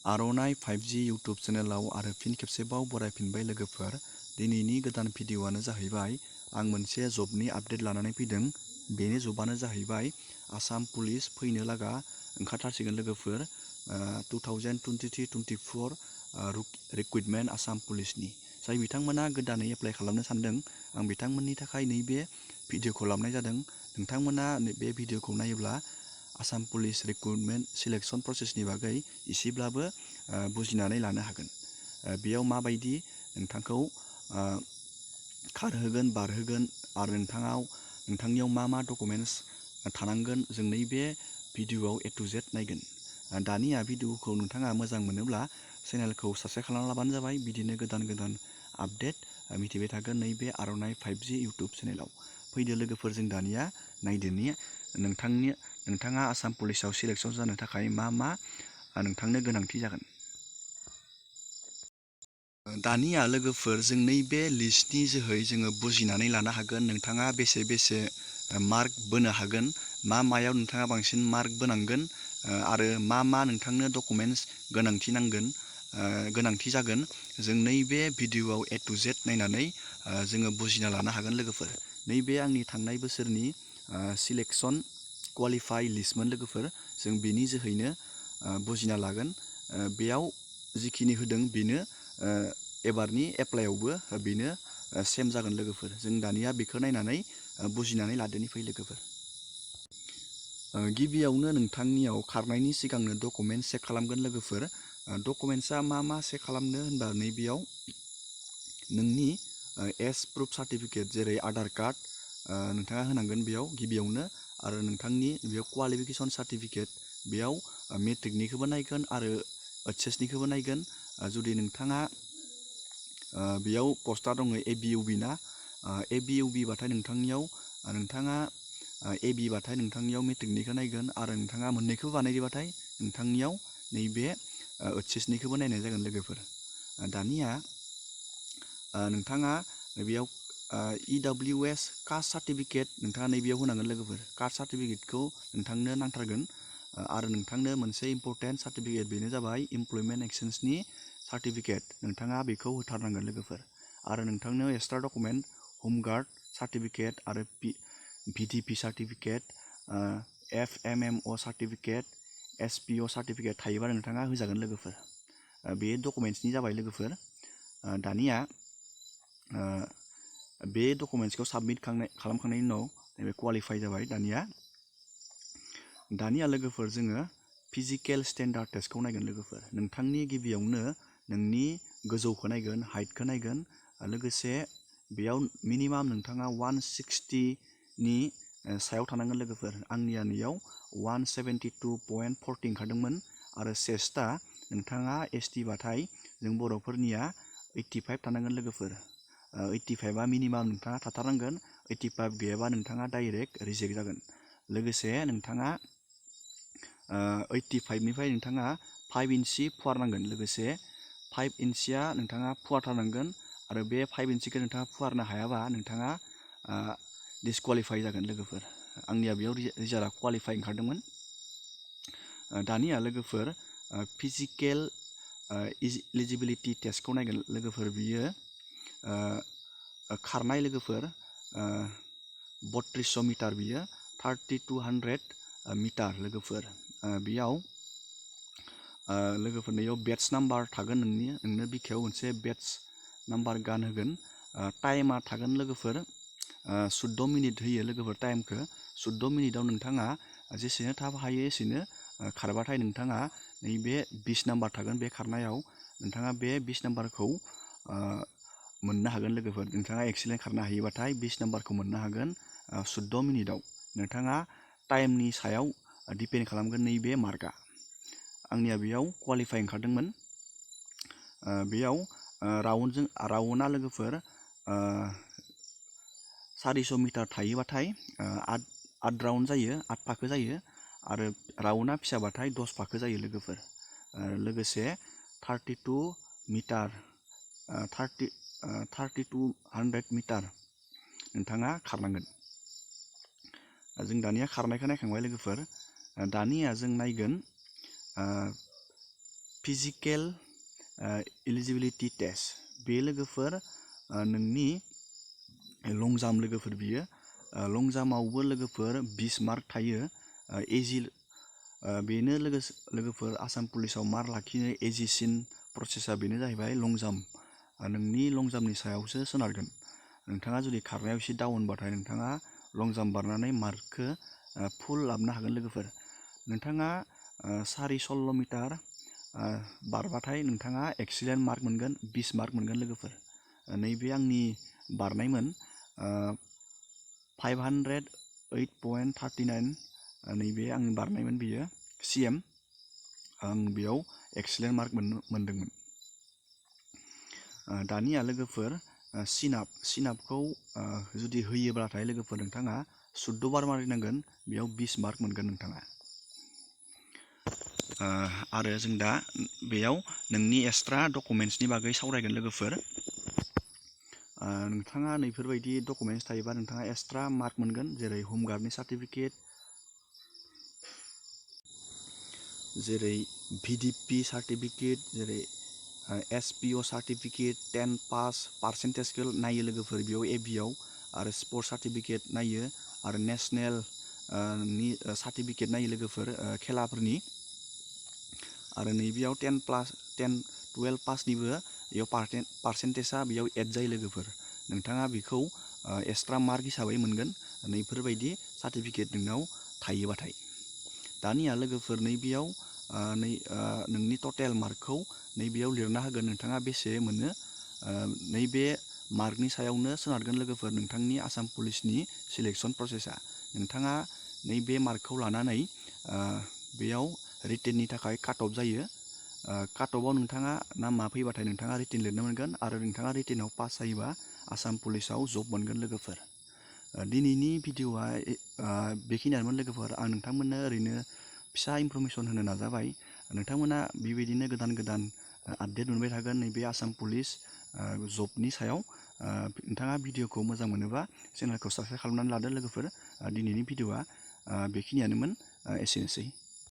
आर'नाइ 5G YouTube चेनेलाव आरो फिन खेबसेबाव बरायफिनबाय लोगोफोर। दिनैनि गोदान भिडिअ'आनो जाहैबाय आं मोनसे जबनि आपडेट लानानै फैदों। बेनि जबानो जाहैबाय आसाम पुलिस फैनो लागा ओंखारथारसिगोन लोगोफोर। 2023-24 रिक्रुटमेन्ट आसाम पुलिसनि जाय बिथांमोना गोदानै एप्लाइ खालामनो सानदों, आं बिथांमोननि थाखाय नैबे भिडिअ'खौ लाबोनाय जादों। नोंथांमोना बे भिडिअ'खौ नायोब्ला आसाम पुलिस रिक्रुटमेन्ट सिलेक्सन प्रसेसनि बागै एसेब्लाबो बुजिनानै लानो हागोन। बेयाव माबायदि नोंथांखौ खारहोगोन, बारहोगोन आरो नोंथांनियाव मा डकुमेन्ट्स थानांगोन, जों नैबे भिडिअ'आव A to Z नायगोन। दानिया भिडिअ'खौ नोंथाङा मोजां मोनोब्ला चेनेलखौ साबस्क्राइब खालामना लाबानो जाबाय। बिदिनो गोदान आपडेट मिथिबाय थागोन नैबे आर'नाइ 5G इउटुब चेनेलाव। फैदो लोगोफोर, जों दानिया नायदोनि नोंथाङा आसाम पुलिसाव सिलेक्सन जानो थाखाय मा नोंथांनो गोनांथि जागोन। दानिया लोगोफोर, जों नैबे लिस्टनि जोहै जोङो बुजिनानै लानो हागोन नोंथाङा बेसे मार्क बोनो हागोन, मायाव नोंथाङा बांसिन मार्क बोनांगोन आरो मा नोंथांनो डकुमेन्ट्स गोनांथि जागोन। जों नैबे भिडिअ'आव A to Z नायनानै जोङो बुजिना लानो हागोन लोगोफोर। नैबे आंनि थांनाय बोसोरनि सिलेक्सन क्वालिफाइ लिस्टमोन लोगोफोर। जों बेनि जोहैनो बुजिना लागोन। बेयाव जिखिनि होदों बेनो एबारनि एप्लाइआवबो बेनो सेम जागोन लोगोफोर। जों दानिया बेखौ नायनानै बुजिनानै लादोनि फै लोगोफोर। गिबियावनो नोंथांनियाव खारनायनि सिगांनो डकुमेन्ट चेक खालामगोन लोगोफोर। डकुमेन्टसा मा चेक खालामनो होनबा नैबेयाव नोंनि एज प्रुफ सार्टिफिकेट जेरै आधार कार्ड नोंथाङा होनांगोन बेयाव गिबियावनो, आरो नोंथांनि बेयाव क्वालिफिकेसन सार्टिफिकेट बेयाव मेट्रिकनिखौबो नायगोन आरो HSनिखौबो नायगोन। जुदि नोंथाङा बेयाव पस्टआ दङ ABUB ना, ABUB बाथाय नोंथाङा AB बाथाय नोंथांनियाव मेट्रिकनिखौ नायगोन, आरो नोंथाङा मोननैखौबो बानायदोंबाथाय नोंथांनियाव नैबे HSनिखौबो नायनाय जागोन लोगोफोर। दानिया नोंथाङा बेयाव EWS कास्ट सार्टिफिकेट नोंथाङा नैबेयाव होनांगोन लोगोफोर। कास्ट सार्टिफिकेटखौ नोंथांनो नांथारगोन, आरो नोंथांनो मोनसे इम्परटेन्ट सार्टिफिकेट बेनो जाबाय इमप्लयमेन्ट एक्सचेन्जनि सार्टिफिकेट। नोंथाङा बेखौ होथारनांगोन लोगोफोर। आरो नोंथांनो एक्सट्रा डकुमेन्ट हमगार्ड सार्टिफिकेट आरो VDP certificate, FMMO certificate, SPO certificate थायोबा नोंथाङा होजागोन लोगोफोर। बे डकुमेन्ट्सनि जाबाय लोगोफोर। दानिया बे डकुमेन्ट्सखौ साबमिट खालामखांनायनि उनाव नैबे क्वालिफाइ जाबाय। दानिया लोगोफोर, जोङो फिजिकेल स्टेन्डार्ड टेस्टखौ नायगोन लोगोफोर। नोंथांनि गिबियावनो नोंनि गोजौखौ नायगोन, हाइटखौ नायगोन, लोगोसे बेयाव मिनिमाम नोंथाङा 160नि सायाव थानांगोन लोगोफोर। आंनिया नैयाव 172.40 ओंखारदोंमोन, आरो चेस्टआ नोंथाङा ST बाथाय जों बर'फोरनिया 85 थानांगोन लोगोफोर। 85आ मिनिमाम नोंथाङा थाथारनांगोन। 85 गैयाबा नोंथाङा डाइरेक्ट रिजेक्ट जागोन। लोगोसे नोंथाङा 85निफ्राय नोंथाङा 5 इन्सि फुवारनांगोन। लोगोसे 5 इन्सिया नोंथाङा फुवारथारनांगोन, आरो बे 5 इन्सिखौ नोंथाङा फुवारनो हायाबा नोंथाङा डिसक्वालिफाइ जागोन लोगोफोर। आंनिया बेयाव रिजाल्टआ क्वालिफाइ ओंखारदोंमोन। दानिया लोगोफोर, फिजिकेल इलिजिबिलिटि टेस्टखौ नायगोन लोगोफोर। बियो खारनाय लोगोफोर 3200 मिटार, बियो 3200 मिटार लोगोफोर। बेयाव लोगोफोर नैयाव बेट्स नाम्बार थागोन, नोंनो बिखायाव मोनसे बेट्स नाम्बार गानहोगोन। टाइमा थागोन लोगोफोर 14 मिनिट होयो लोगोफोर टाइमखौ। 14 मिनिटआव नोंथाङा जेसेनो थाब हायो एसेनो खारबाथाय नोंथाङा नैबे 20 नाम्बार थागोन। बे खारनायाव नोंथाङा बे 20 नाम्बारखौ मोननो हागोन लोगोफोर। नोंथाङा एक्सिलेन्ट खारनो हायोबाथाय 20 नाम्बारखौ मोननो हागोन 14 मिनिटआव। नोंथाङा टाइमनि सायाव डिपेन्ड खालामगोन नैबे मार्कआ। आंनिया बेयाव क्वालिफाइ ओंखारदोंमोन। बेयाव राउन्डआ लोगोफोर 400 मिटार थायोबाथाय 8 राउन्ड जायो, 8 फाखो जायो, आरो राउन्डआ फिसाबाथाय 10 फाखो जायो लोगोफोर। लोगोसे 3200 मिटार नोंथाङा खारनांगोन। जों दानिया खारनायखौ नायखांबाय लोगोफोर। दानिया जों नायगोन फिजिकेल इलिजिबिलिटि टेस्ट। बे लोगोफोर नोंनि लं जाम्प लोगोफोर बियो लं जाम्पआवबो लोगोफोर 20 मार्क थायो। बेनो लोगोफोर आसाम पुलिसाव मार्क लाखिनो इजिसिन प्रसेसा बेनो जाहैबाय लं जाम्प। नोंनि लं जाम्पनि सायावसो सोनारगोन। नोंथाङा जुदि खारनायाव एसे डाउनबाथाय नोंथाङा लं जाम्प बारनानै मार्कखौ फुल लाबोनो हागोन लोगोफोर। नोंथाङा 4-16 मिटार बारबाथाय नोंथाङा एक्सिलेन्ट मार्क मोनगोन, 20 मार्क मोनगोन लोगोफोर। नैबे आंनि बारनायमोन 508.39 नैबे आं बारनायमोन बियो CM। आं बेयाव एक्सिलेन्ट मार्क मोनदोंमोन। दानिया लोगोफोर सिनापखौ जुदि होयोब्लाथाय लोगोफोर नोंथाङा 14 बार मारिनांगोन, बेयाव 20 मार्क मोनगोन नोंथाङा। आरो जों दा बेयाव नोंनि एक्सट्रा डकुमेन्ट्सनि बागै सावरायगोन लोगोफोर। नोंथाङा नैफोरबायदि डकुमेन्ट्स थायोबा नोंथाङा एक्सट्रा मार्क मोनगोन, जेरै हमगार्डनि सार्टिफिकेट, जेरै VDP सार्टिफिकेट, जेरै SPO सार्टिफिकेट, 10 पास पार्सेन्टेजखौ नायो लोगोफोर बेयाव ABआव, आरो स्पर्ट सार्टिफिकेट नायो, आरो नेसनेल नि सार्टिफिकेट नायो लोगोफोर खेलाफोरनि। आरो नैबेयाव 12 पासनिबो बेयाव पार्सेन्टेजआ बेयाव एड जायो लोगोफोर। नोंथाङा बेखौ एक्सट्रा मार्क हिसाबै मोनगोन नैफोरबायदि सार्टिफिकेट नोंनाव थायोबाथाय। दानिया लोगोफोर नैबेयाव नोंनि टटेल मार्कखौ नैबेयाव लिरना होगोन नोंथाङा बेसे मोनो। नैबे मार्कनि सायावनो सोनारगोन लोगोफोर नोंथांनि आसाम पुलिसनि सिलेक्सन प्रसेसा। नोंथाङा नैबे मार्कखौ लानानै बेयाव रिटेननि थाखाय काट अफ जायो। काट अफआव नोंथाङा नामा फैबाथाय नोंथाङा रिटेन लिरनो मोनगोन, आरो नोंथाङा रिटेनाव पास जायोबा आसाम पुलिसाव जब मोनगोन लोगोफोर। दिनैनि भिडिअआ बेखिनियानोमोन लोगोफोर। आं नोंथांमोननो ओरैनो फिसा इनफरमेसन होनो नाजाबाय। नोंथांमोना बेबायदिनो गोदान गोदान आपडेट मोनबाय थागोन नैबे आसाम पुलिस जबनि सायाव। नोंथाङा भिडिअखौ मोजां मोनोबा चेनेलखौ साबस्क्राइब खालामनानै लादो लोगोफोर। दिनैनि भिडिअआ बेखिनियानोमोन, एसेनोसै।